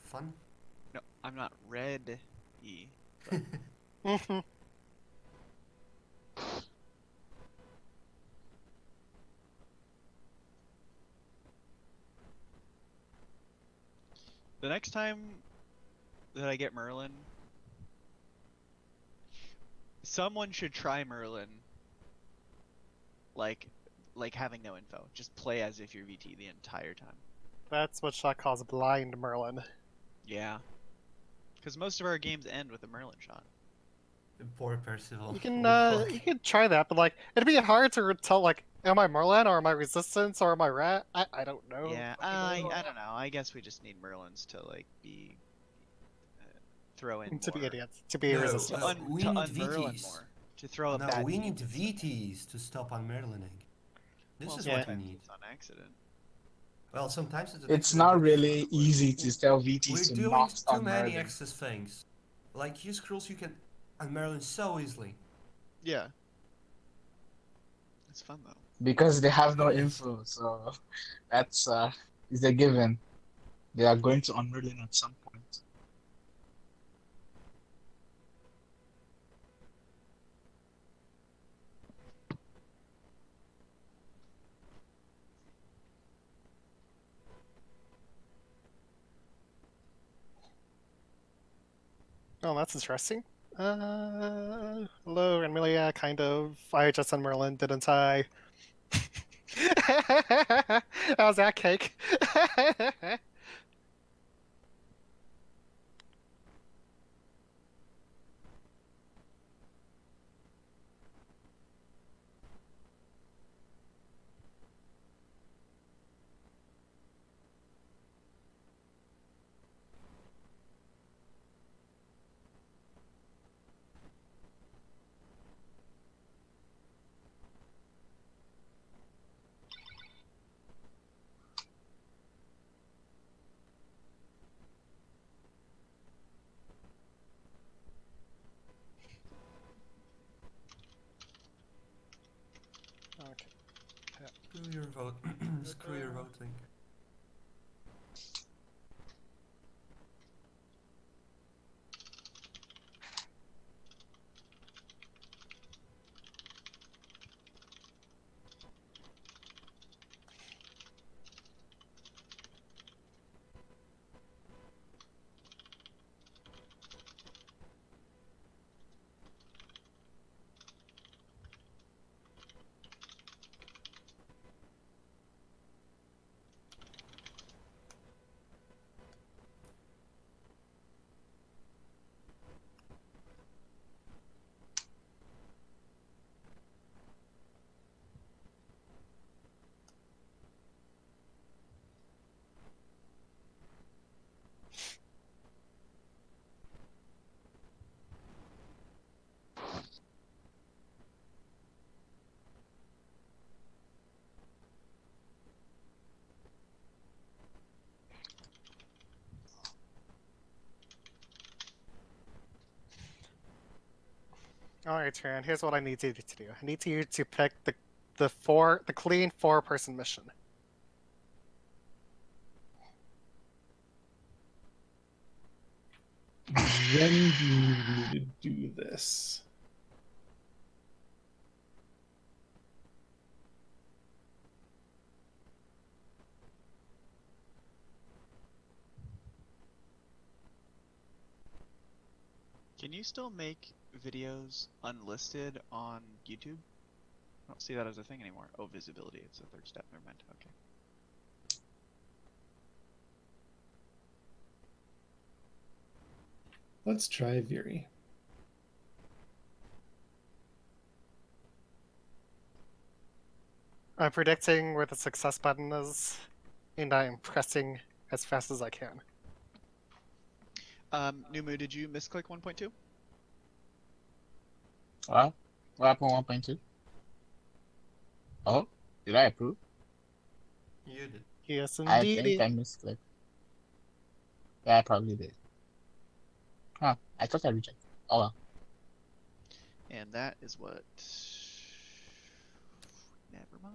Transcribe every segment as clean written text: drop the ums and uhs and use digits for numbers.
fun? No, I'm not red. But Mhm. the next time that I get Merlin, someone should try Merlin like like having no info. Just play as if you're VT the entire time. That's what Shot calls blind Merlin. Yeah. Because most of our games end with a Merlin shot. Poor Percival. You can with luck. you can try that, but like it'd be hard to tell like, am I Merlin or am I Resistance or am I Rat? I don't know. Yeah, I don't know. I guess we just need Merlins to like be throw in To be more idiots, to be No, Resistance. we to need unmerlin VTs. more, to throw up No, bad we need teams. VTs to stop unmerlining. This Well, is Yeah. what we sometimes need. it's on accident. Well, sometimes it's an It's accident, not but really easy to tell we're VTs to doing not too start many merging. access things. Like use scrolls, you can unmerlin so easily. Yeah. It's fun though. Because they have no It is. info, so that's is a given. They are going to unmerlin at some point. Oh, that's interesting. Hello, Amelia, kind of. I just on Merlin, didn't I? How's that cake? Okay. Screw your vote. Screw your voting. Alright, Tyrion, here's what I need you to do. I need you to pick the clean 4-person mission. When do you need me to do this? Can you still make videos unlisted on YouTube? I don't see that as a thing anymore. Oh, visibility. It's the third step. Never mind. Okay. Let's try Viri. I'm predicting where the success button is, and I'm pressing as fast as I can. Numu, did you misclick 1.2? Well, what happened 1.2? Oh, did I approve? You did. Yes, I think indeed. I misclicked. Yeah, I probably did. Huh, I thought I rejected. Oh well. And that is what. Never mind.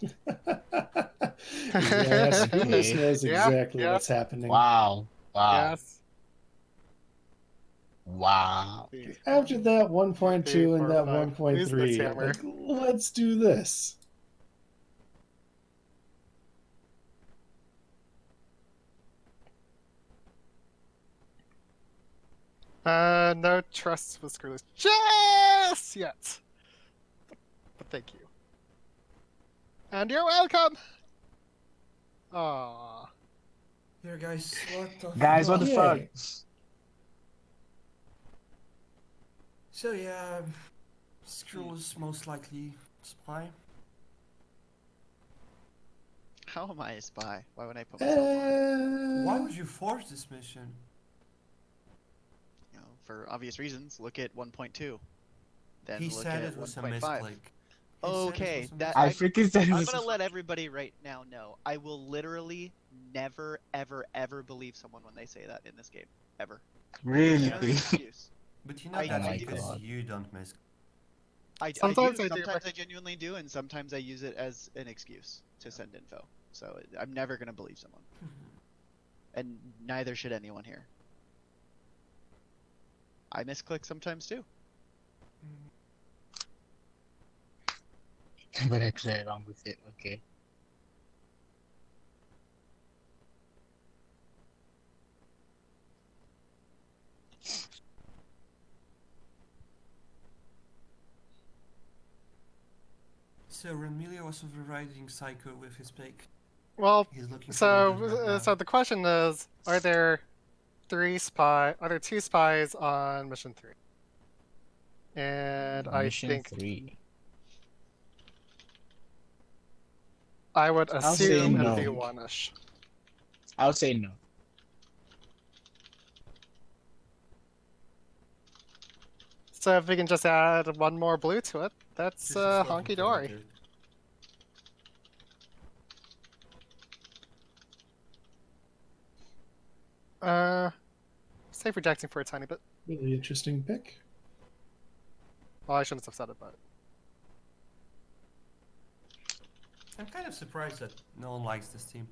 Yeah, Screwless Okay. knows Yeah, exactly yeah. what's happening. Wow. Wow. Yes. Wow. After that 1.2 and that 1.5. Use this 1.3, hammer. like, let's do this. No trust with Screwless just yet. But thank you. And you're welcome! Aww. Here, guys, what the Guys, what the fuck? Okay. So yeah, Skrull is most likely spy. How am I a spy? Why would I put myself on it? Why would you force this mission? You know, for obvious reasons. Look at 1.2. Then He look said at it was a 1.5. misclick. He said it Okay, was a that I freaking said it I'm was gonna let everybody right now know. I will literally never, ever, ever believe someone when they say that in this game. Ever. really. No excuse. But you know I- that's Oh my because God. you don't miss. Sometimes I do, Sometimes but- I genuinely do, and sometimes I use it as an excuse to send info. So I'm never gonna believe someone, and neither should anyone here. I misclick sometimes too. But I played along with it. Okay. So Remilio was overriding Psycho with his pick. Well, He's looking so pretty good right now. so the question is, are there two spies on mission 3? And I Mission think 3. I would I'll say assume it'd no. be one-ish. I'll say no. So if we can just add one more blue to it, that's This is looking honky pretty dory. good. Save rejecting for a tiny bit. Really interesting pick. Well, I shouldn't have said it, but I'm kind of surprised that no one likes this team.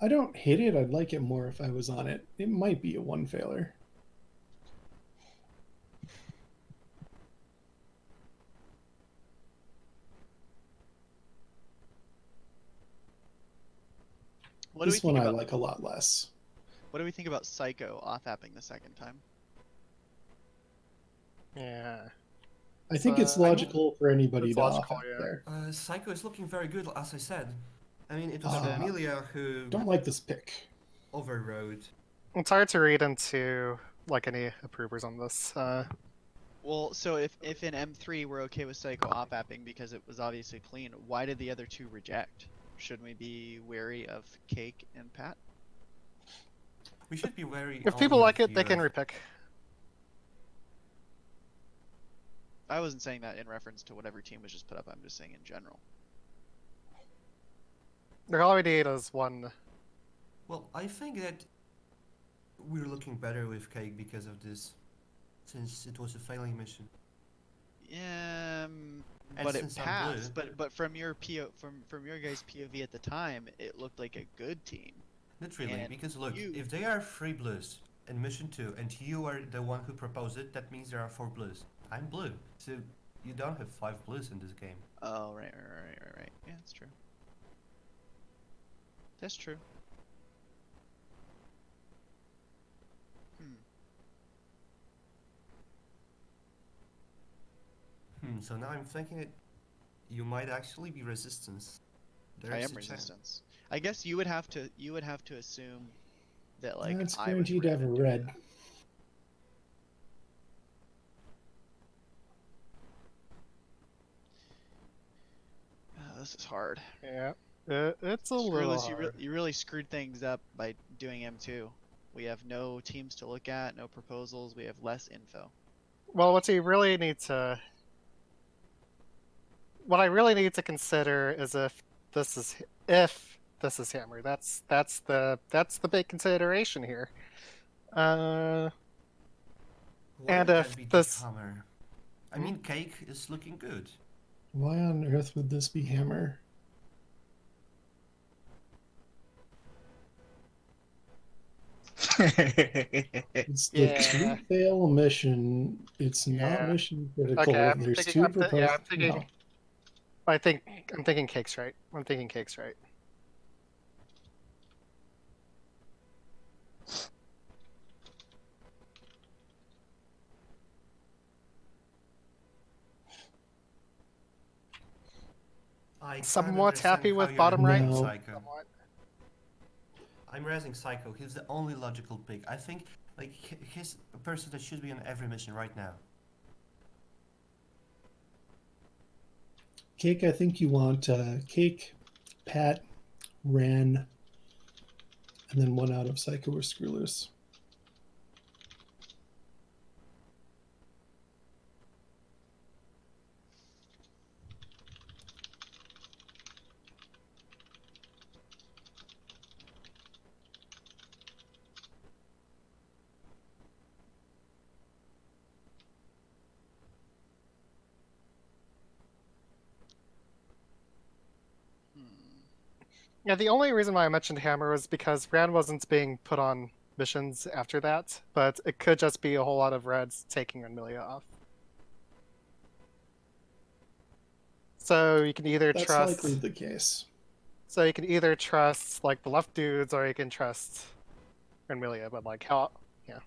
I don't hate it. I'd like it more if I was on it. It might be a one failer. What do we This think one I about like a lot less. what do we think about Psycho off-apping the second time? yeah. I think it's I don't- logical for anybody it's to logical, off yeah. there. Psycho is looking very good, as I said. I mean, it was Uh, Amelia who Don't like this pick. overrode. It's hard to read into like any approvers on this. Well, so if in M3 we're okay with Psycho off-apping because it was obviously clean, why did the other two reject? Shouldn't we be wary of Cake and Pat? We should be wary. If people only like of it, they you can of- repick. I wasn't saying that in reference to whatever team was just put up. I'm just saying in general. There already is one. Well, I think that we're looking better with Cake because of this, since it was a failing mission. And And but it since I'm passed. blue- But from your from your guys' POV at the time, it looked like a good team. Not really, And because look, you- if they are 3 blues in mission 2 and you are the one who proposed it, that means there are 4 blues. I'm blue, so you don't have 5 blues in this game. Oh right. Yeah, that's true. That's true. So now I'm thinking that you might actually be resistance. I There's am a chance. resistance. I guess you would have to assume that like It's I was guaranteed to have a and red. this is hard. Yeah. It's a little Screwless, hard. you really screwed things up by doing M2. We have no teams to look at, no proposals. We have less info. Well, what I really need to consider is if this is Hammer. That's the big consideration here. Why And would if that be this- Hammer? I mean, Cake is looking good. Why on earth would this be Hammer? It's the Yeah. two fail mission. It's not Yeah. mission critical. Okay, I'm There's thinking. two I'm proposed. yeah, I'm thinking. No. I'm thinking Cake's right. I'm thinking Cake's right. I can't Somewhat understand happy how with you're bottom right. raising No. Psycho. Somewhat. I'm raising Psycho. He's the only logical pick. I think like he's a person that should be on every mission right now. Cake, I think you want Cake, Pat, Ran, and then one out of Psycho or Screw Loose. Yeah, the only reason why I mentioned Hammer was because Rand wasn't being put on missions after that, but it could just be a whole lot of Reds taking Amelia off. So you can either That's trust. likely the case. So you can either trust like the left dudes, or you can trust Amelia. But like how? Yeah.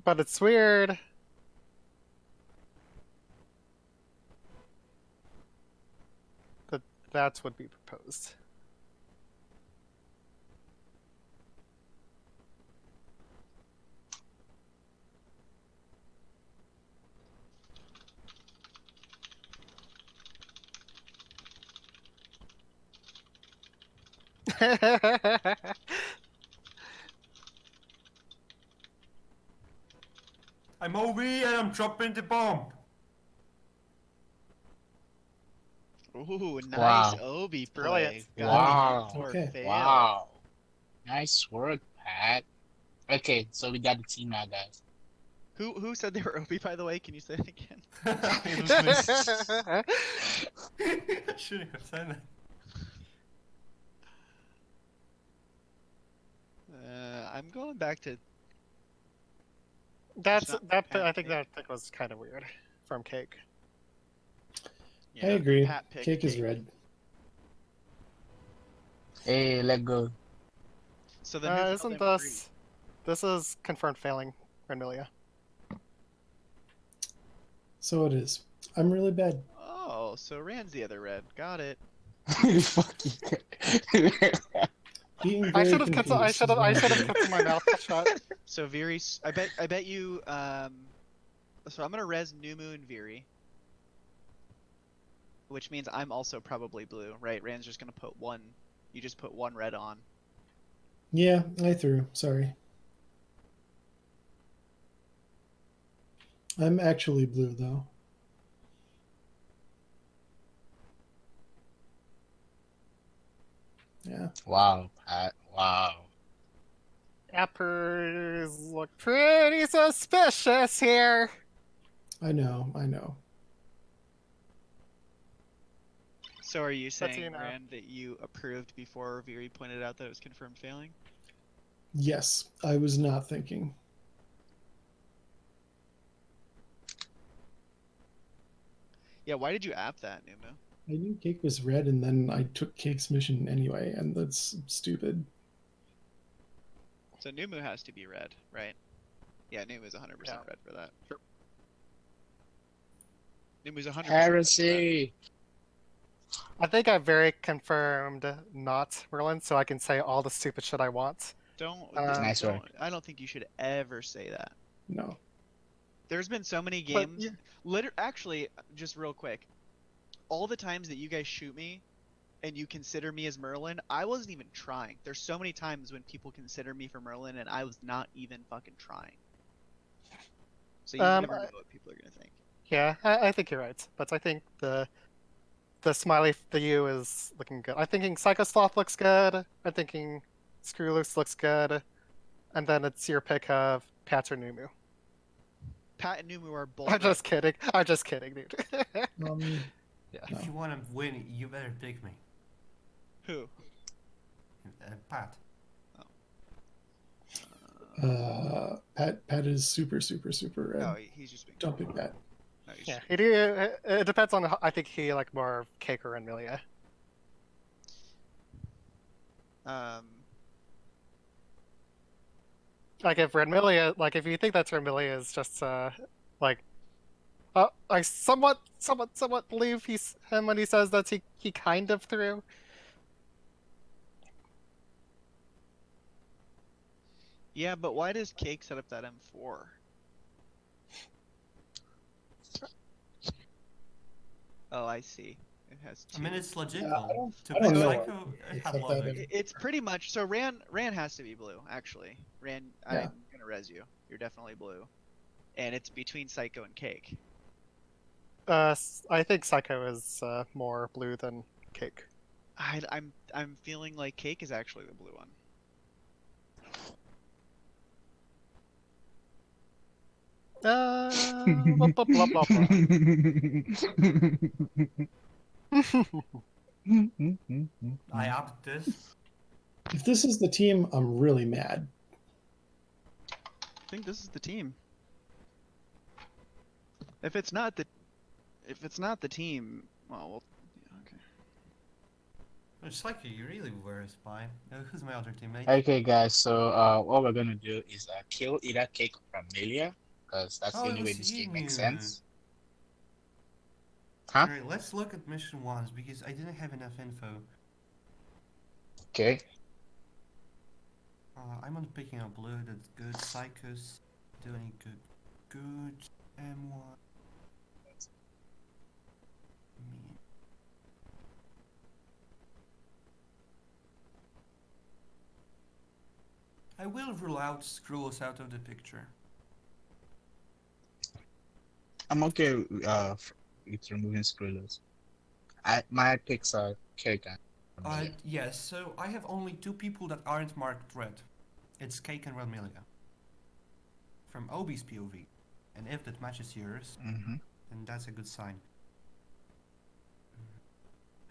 But it's weird. That would be proposed. I'm OB and I'm dropping the bomb. Ooh, nice Wow. Obi play. Brilliant. Wow. Or Okay. fail. Wow. Nice work, Pat. Okay, so we got the team now, guys. Who said they were Obi, by the way? Can you say it again? It was me. I shouldn't have said that. I'm going back to That's not that. Pat I think pick. that pick was kind of weird from Cake. I agree. Pat pick Cake is red. Hey, let go. So then who failed Isn't M3? this? This is confirmed failing Amelia. So it is. I'm really bad. Oh, so Rand's the other red. Got it. Fuck you. Being I very should have kept. I confused should is have. I what should I'm have doing. kept my mouth shut. So Viri, I bet you. So I'm gonna res Numu and Viri, which means I'm also probably blue, right? Rand's just gonna put one. You just put one red on. Yeah, I threw. Sorry. I'm actually blue though. Yeah. Wow, Pat. Wow. Appers look pretty suspicious here. I know. I know. So are you saying, you know. Rand, that you approved before Viri pointed out that it was confirmed failing? Yes, I was not thinking. Yeah. Why did you app that, Numu? I knew Cake was red, and then I took Cake's mission anyway, and that's stupid. So Numu has to be red, right? Yeah, Numu's 100% Yeah. red for that. Sure. Numu's 100% red for that. Heresy. I think I very confirmed not Merlin, so I can say all the stupid shit I want. Don't. Nice don't work. I don't think you should ever say that. No. There's been so many But, games. Actually, just real quick, all the times that you guys shoot me, and you consider me as Merlin, I wasn't even trying. There's so many times when people consider me for Merlin, and I was not even fucking trying. So you never know what people are gonna think. Yeah, I think you're right, but I think the smiley, the U is looking good. I'm thinking Psycho Sloth looks good. I'm thinking Screw Loose looks good. and then it's your pick of Pat or Numu. Pat and Numu are both I'm right. just kidding. I'm just kidding, dude. If No. you want to win, you better pick me. Who? Pat. Pat is super red. No, he's just being. Don't pick Pat. No, he's Yeah, just- it depends on. I think he like more Cake or Amelia. Like if Renmilia, like if you think that Renmilia is just like, I somewhat believe he's him when he says that he kind of threw. Yeah, but why does Cake set up that M4? Oh, I see. It has two. I mean, it's logical. I don't pick know. Psycho, it It's had like that logic. It's pretty much so. Ran has to be blue. Actually, Ran. Yeah. I'm gonna res you. You're definitely blue, and it's between Psycho and Cake. I think Psycho is more blue than Cake. I'm feeling like Cake is actually the blue one. Blah, blah, blah, blah, blah. I upped this. If this is the team, I'm really mad. I think this is the team. If it's not the team, well, okay. It's like you really were a spy. Who's my other teammate? Okay, guys. So what we're gonna do is kill either Cake or Amelia, because that's the Oh, it only way was this game makes you. sense. Huh? Alright, let's look at mission ones because I didn't have enough info. Okay. I'm on picking up blue, that's good. Psychos doing good. Good. M1. Me. I will rule out screws out of the picture. I'm okay with removing scrollers. My picks are Cake and Amelia. Yes, so I have only two people that aren't marked red. It's Cake and Redmilia. From Obi's POV. And if that matches yours, Mm-hmm. then that's a good sign.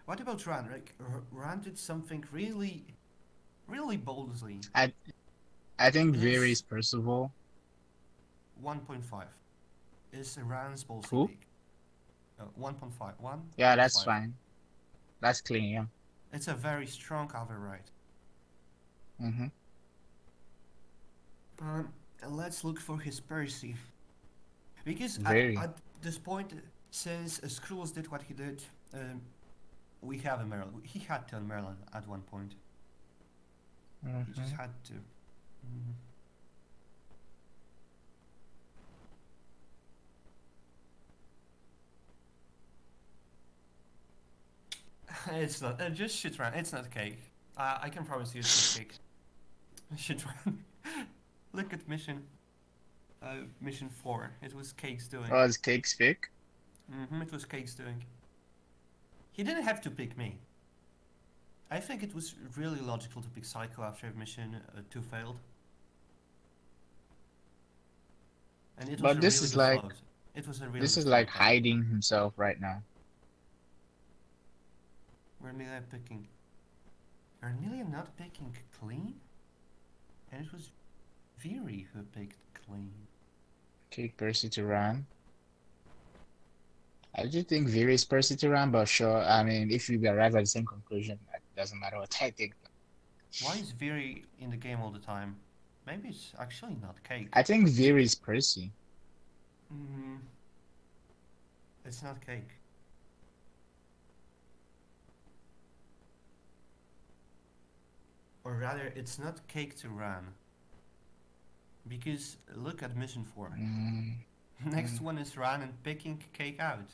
What about Ran? Like, Ran did something really boldly. I think Yes. varies Percival. 1.5 is Ran's ballsy Who? pick. 1.5. 1. Yeah, that's fine. That's clean, yeah. It's a very strong cover right. Mm-hmm. Let's look for his Percy. Because Very. at this point, since Skrull did what he did, we have a Merlin. He had to Merlin at one point. He just had to. It's not. Just shoot Ran. It's not Cake. I can promise you it's not Cake. Shoot Ran. Look at mission. Mission 4. It was Cake's doing. Oh, it's Cake's pick? It was Cake's doing. He didn't have to pick me. I think it was really logical to pick Psycho after mission 2 failed. And it was But a this really is good like- float. It was a really This good is like float, though. hiding himself right now. Where am I picking? Are Amelia not picking clean? And it was Viri who picked clean. Cake Percy to run. I do think Viri is Percy to run, but sure, I mean, if we arrive at the same conclusion, it doesn't matter what I think. Why is Viri in the game all the time? Maybe it's actually not Cake. I think Viri is Percy. It's not Cake. Or rather, it's not Cake to run. Because look at mission 4. Next one is Ran and picking Cake out.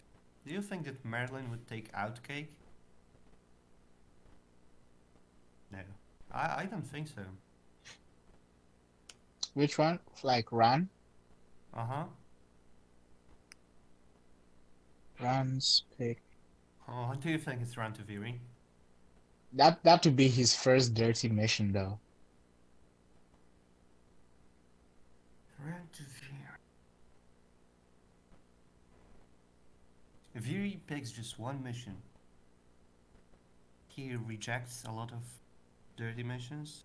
Do you think that Merlin would take out Cake? No. I don't think so. Which one? Like Ran? Uh-huh. Ran's pick. Oh, do you think it's Ran to Viri? That would be his first dirty mission, though. to Veer. Veer picks just one mission. He rejects a lot of dirty missions.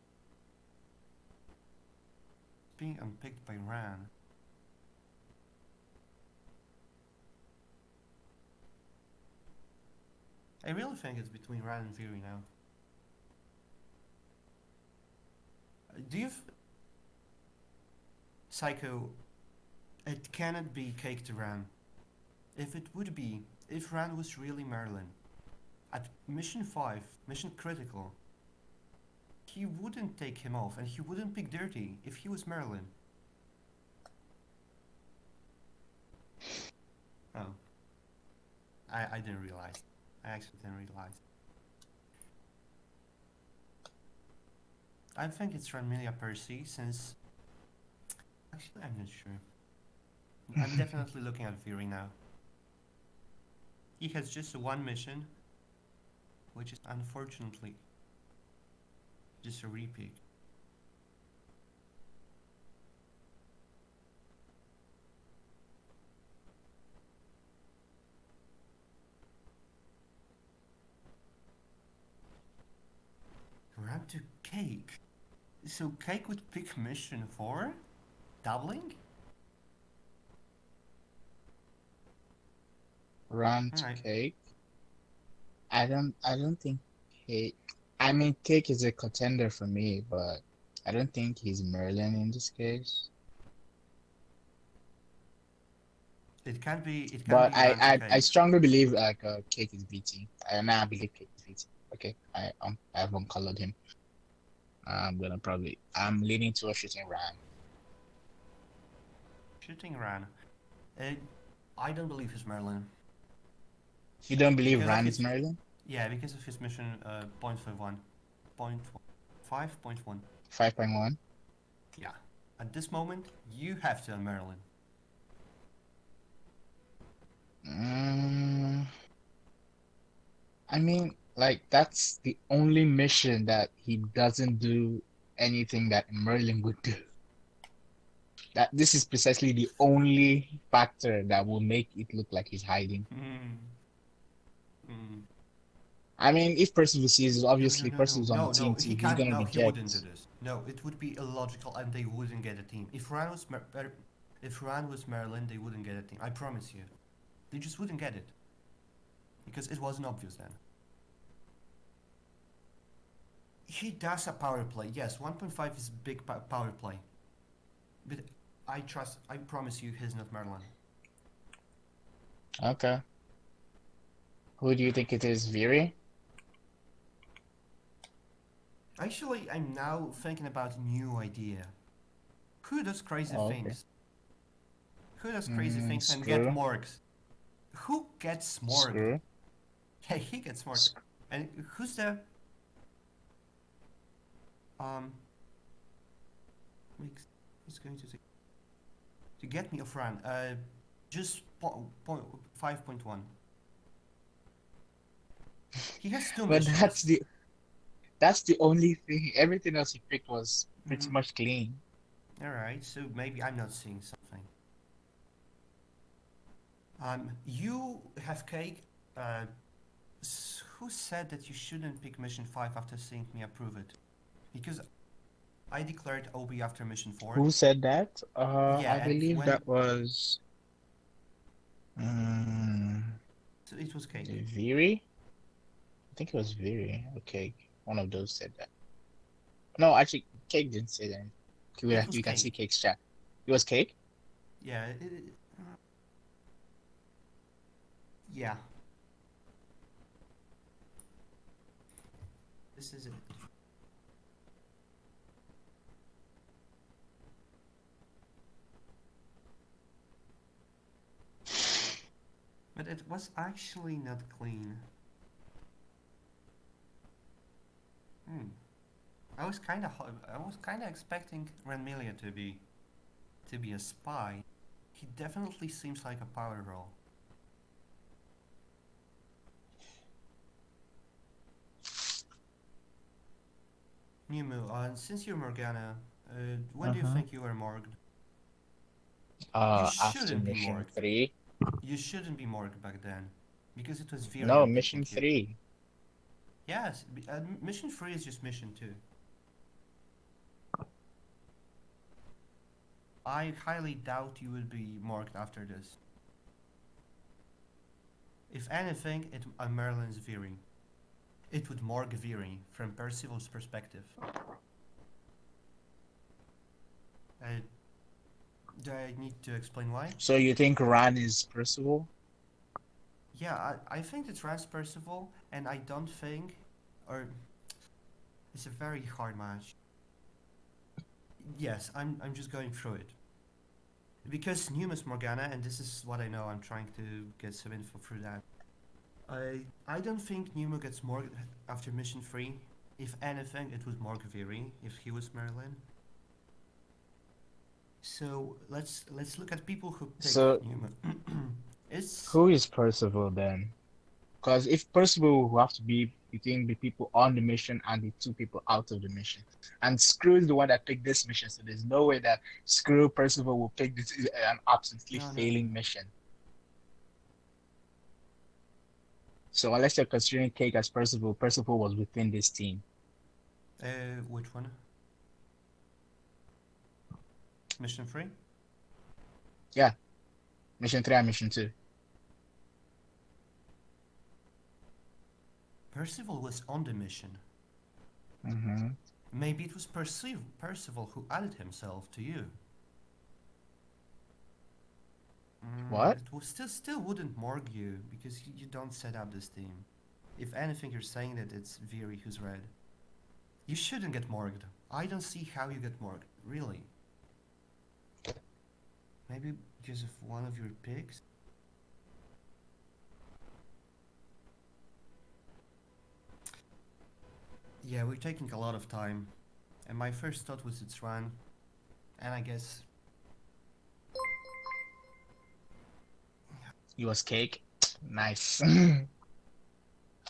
Being unpicked by Ran. I really think it's between Ran and Veer now. Do you... Psycho, it cannot be Cake to Ran. If it would be, if Ran was really Merlin, at mission 5, mission critical, he wouldn't take him off and he wouldn't pick Dirty if he was Merlin. Oh. I didn't realize. I actually didn't realize. I think it's Ranmilia Percy since... Actually, I'm not sure. I'm definitely looking at Fury now. He has just one mission, which is unfortunately just a repeat. We're up to Cake. So Cake would pick mission 4? Doubling? Round Alright. Cake. I don't think Cake. I mean, Cake is a contender for me, but I don't think he's Merlin in this case. It can be. It can But be round to I Cake. strongly believe like Cake is beating. I believe Cake is beating. Okay, I've uncolored him. I'm leaning towards shooting Ram. Shooting Ran. I don't believe he's Merlin. You don't believe Because of Ram his- is Merlin? Yeah, because of his mission 0.51. 5.1. 5.1. Yeah. At this moment, you have to Merlin. I mean, like that's the only mission that he doesn't do anything that Merlin would do. That this is precisely the only factor that will make it look like he's hiding. I mean, if Percival sees it, obviously Percival's on the team too. He He's can't. gonna No, he reject. wouldn't do this. No, it would be illogical, and they wouldn't get a team. If Ran was Merlin, they wouldn't get a team. I promise you, they just wouldn't get it because it wasn't obvious then. He does a power play. Yes, 1.5 is big power play, but I promise you, he's not Merlin. Okay. Who do you think it is, Viri? Actually, I'm now thinking about a new idea. Who does crazy Oh, okay. things? Who does crazy things and Screw. get morgues? Who gets morgued? Screw. Yeah, he gets morgued. And who's the who's going to get me off Ran? Just 5.1. He has two But missions. that's the only thing. Everything else he picked was pretty much clean. Alright, so maybe I'm not seeing something. You have Cake. Who said that you shouldn't pick mission 5 after seeing me approve it? Because I declared OB after mission 4. Who said that? Yeah, I and believe when- that was So it was Cake. Viri. I think it was Viri or Cake. One of those said that. No, actually, Cake didn't say that. It was You can see Cake. Cake's chat. It was Cake? Yeah. Yeah. This is it. But it was actually not clean. I was kind of expecting Ranmilia to be a spy. He definitely seems like a power role. Nimu, since you're Morgana, when do you think you were morgued? After shouldn't be mission morgued. 3. You shouldn't be morgued back then, because it was very No, unpleasant mission to you. 3. Yes, mission 3 is just mission 2. I highly doubt you would be morgued after this. If anything, Merlin's veering. It would morgue veering from Percival's perspective. Do I need to explain why? So you think Ran is Percival? Yeah, I think it's Rance Percival, and I don't think, or it's a very hard match. Yes, I'm just going through it. Because Numus Morgana, and this is what I know, I'm trying to get some info through that. I don't think Numa gets morgue after mission 3. If anything, it would morgue Viri if he was Merlin. So let's look at people who pick So Numa. It's who is Percival then? Because if Percival will have to be between the people on the mission and the 2 people out of the mission. And Screw is the one that picked this mission, so there's no way that Screw Percival will pick this an absolutely No, no, failing no. mission. So unless you're considering Cake as Percival, Percival was within this team. which one? Mission 3? Mission 3 and mission 2. Percival was on the mission. Mm-hmm. Maybe it was Percival who added himself to you. What? It was still wouldn't morgue you because you don't set up this team. If anything, you're saying that it's Viri who's red. You shouldn't get morgued. I don't see how you get morgued, really. Maybe because of one of your picks? Yeah, we're taking a lot of time. And my first thought was it's Ran. And I guess... It was Cake. Nice.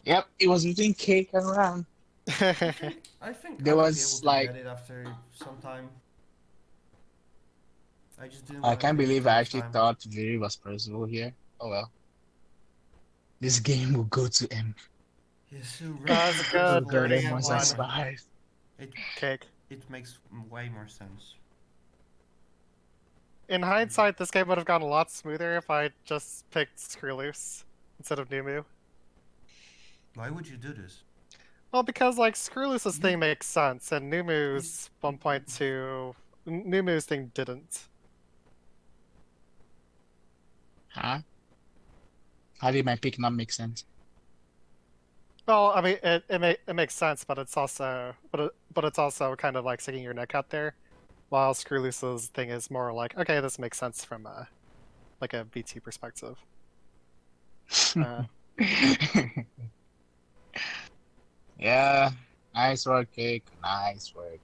Yep, it was between Cake and Ran. I think There I would be was, able to like- get it after some time. I just didn't I want to can't waste believe too I much actually time. thought Viri was Percival here. Oh well. This game will go to M. Yeah, so That's Ran good. Percival Good. is Everyone's one. on Spies. Cake. It makes way more sense. In hindsight, this game would have gone a lot smoother if I just picked Screw Loose instead of Numu. Why would you do this? Well, because like Screw Loose's You- thing makes sense, and Numu's 1.2, Numu's thing didn't. Huh? How did my pick not make sense? Well, I mean, it makes sense, but it's also but it's also kind of like sticking your neck out there, while Screw Loose's thing is more like, okay, this makes sense from like a BT perspective. Yeah, nice work, Cake. Nice work.